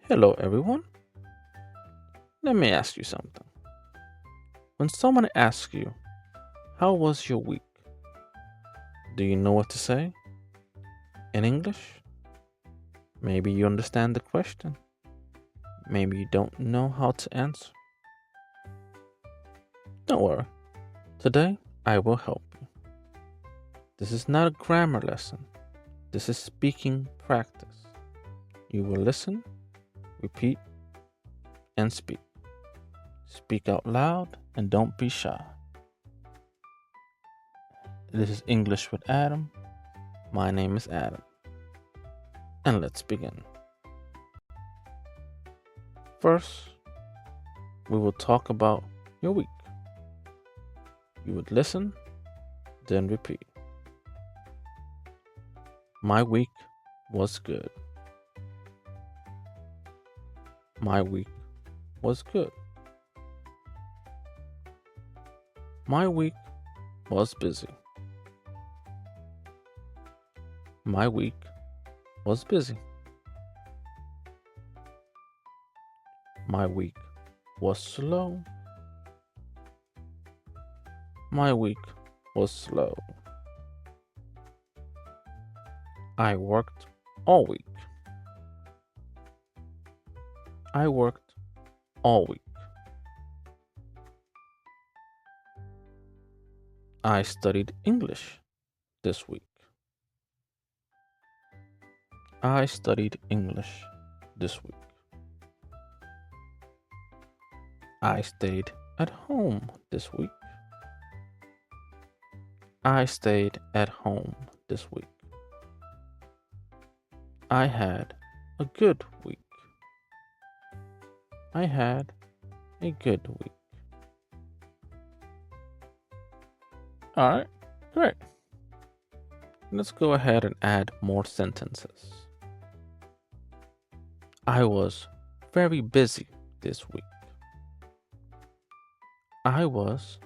Hello, everyone. Let me ask you something. When someone asks you, how was your week? Do you know what to say? In English? Maybe you understand the question. Maybe you don't know how to answer. Don't worry. Today, I will help you. This is not a grammar lesson. This is speaking practice. You will listen, repeat, and speak. Speak out loud and don't be shy. This is English with Adam. My name is Adam. And let's begin. First, we will talk about your week. You would listen, then repeat. My week was good. My week was good. My week was busy. My week was busy. My week was slow. My week was slow. I worked all week. I worked all week. I studied English this week. I studied English this week. I stayed at home this week. I stayed at home this week. I had a good week. I had a good week. All right, great. Let's go ahead and add more sentences. I was very busy this week. I was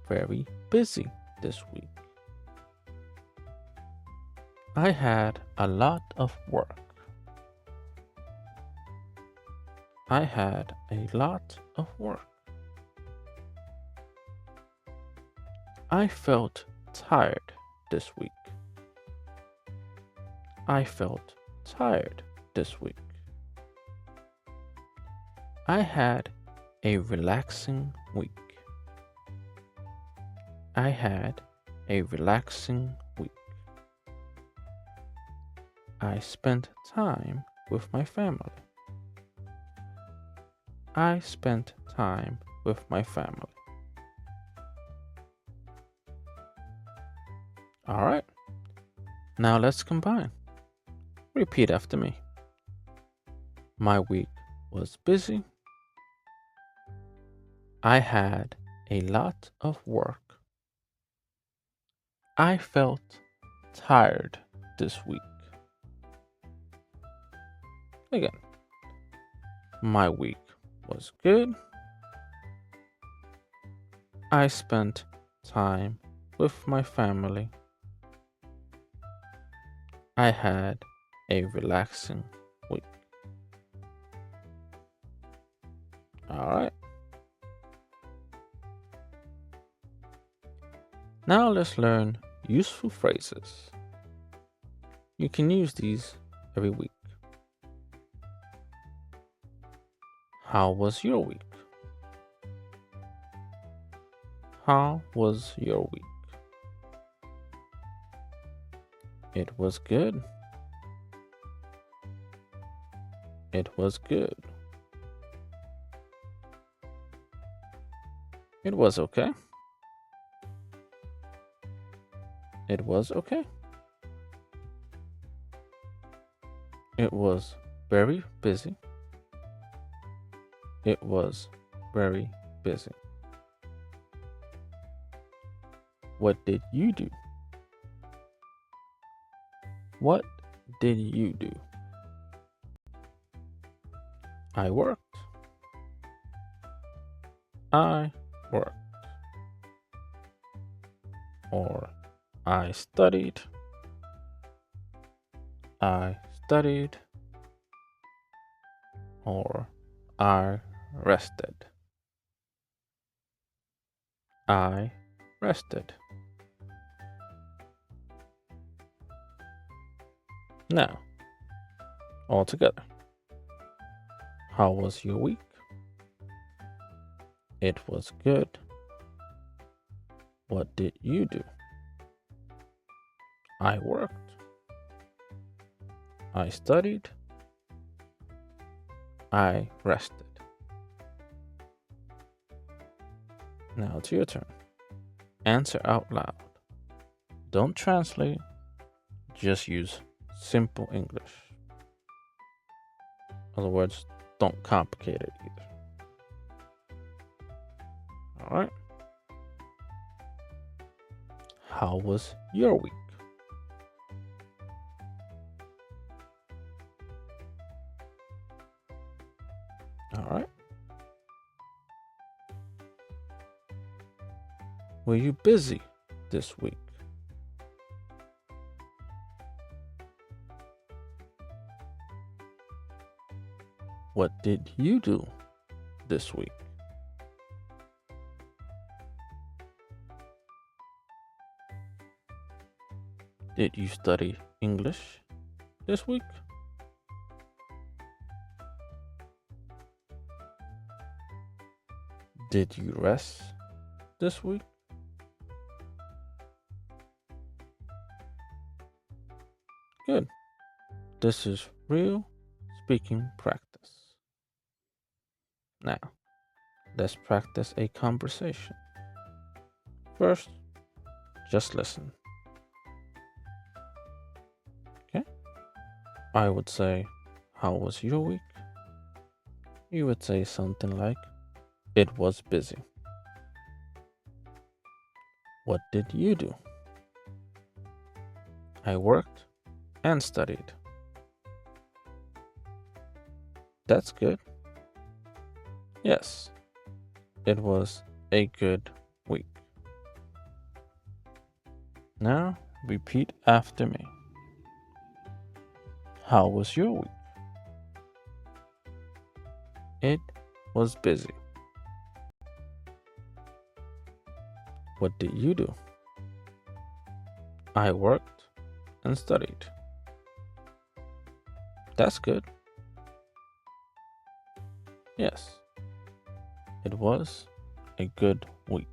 very busy this week. I had a lot of work. I had a lot of work. I felt tired this week. I felt tired this week. I had a relaxing week. I had a relaxing week. I spent time with my family. I spent time with my family. All right. Now let's combine. Repeat after me. My week was busy. I had a lot of work. I felt tired this week. Again, my week was good. I spent time with my family. I had a relaxing week. All right. Now let's learn useful phrases. You can use these every week. How was your week? How was your week? It was good. It was good. It was okay. It was okay. It was very busy. It was very busy. What did you do? What did you do? I worked. I worked. Or I studied. I studied. or I rested. I rested. Now, all together. How was your week? It was good. What did you do? I worked. I studied. I rested. Now it's your turn. Answer out loud. Don't translate, just use simple English. In other words, don't complicate it either. All right. How was your week? All right. Were you busy this week? What did you do this week? Did you study English this week? Did you rest this week? Good. This is real speaking practice. Now, let's practice a conversation. First, just listen. Okay? I would say, how was your week? You would say something like, it was busy. What did you do? I worked and studied. That's good. Yes, it was a good week. Now repeat after me. How was your week? It was busy. What did you do? I worked and studied. That's good. Yes, it was a good week.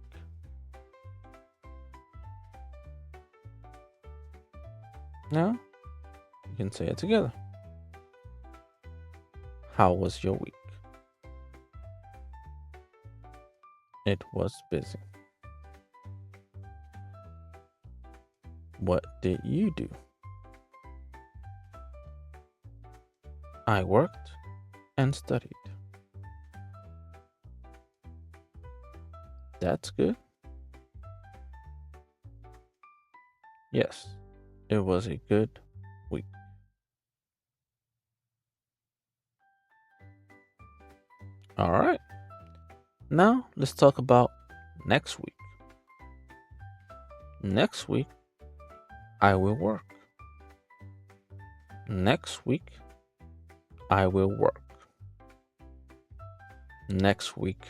Now you can say it together. How was your week? It was busy. What did you do? I worked and studied. That's good. Yes, it was a good week. All right. Now let's talk about next week. Next week, I will work. Next week, I will work. Next week,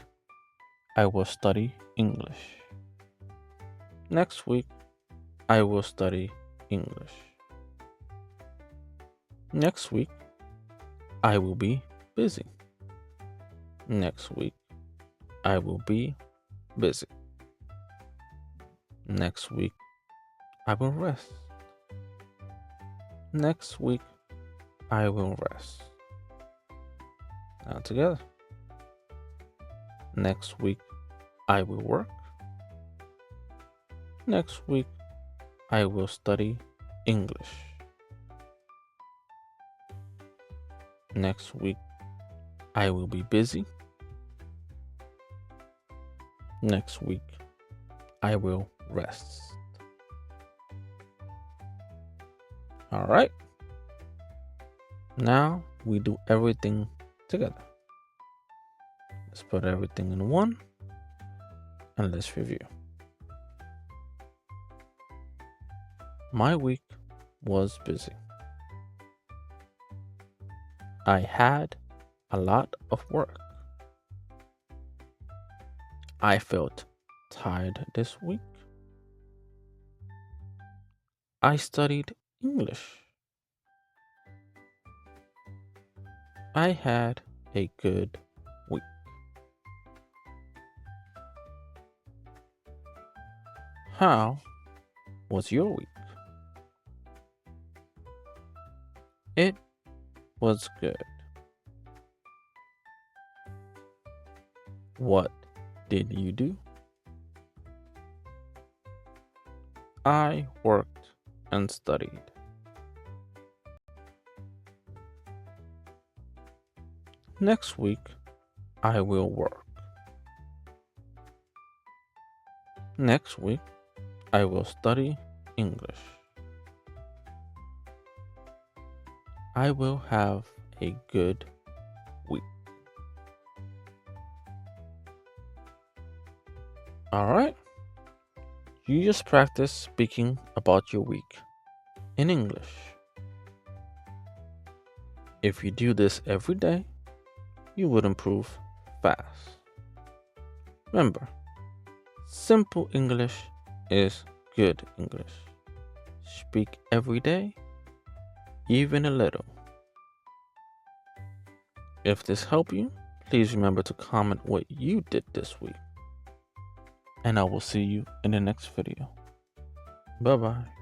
I will study English. Next week, I will study English. Next week, I will be busy. Next week, I will be busy. Next week, I will rest. Next week, I will rest. Now together. Next week, I will work. Next week, I will study English. Next week, I will be busy. Next week, I will rest. All right. Now we do everything together. Let's put everything in one and let's review. My week was busy. I had a lot of work. I felt tired this week. I studied English. I had a good week. How was your week? It was good. What did you do? I worked and studied. Next week, I will work. Next week, I will study English. I will have a good week. Alright? You just practice speaking about your week in English. If you do this every day, you would improve fast. Remember, simple English is good English. Speak every day, even a little. If this helped you, please remember to comment what you did this week. And I will see you in the next video. Bye bye.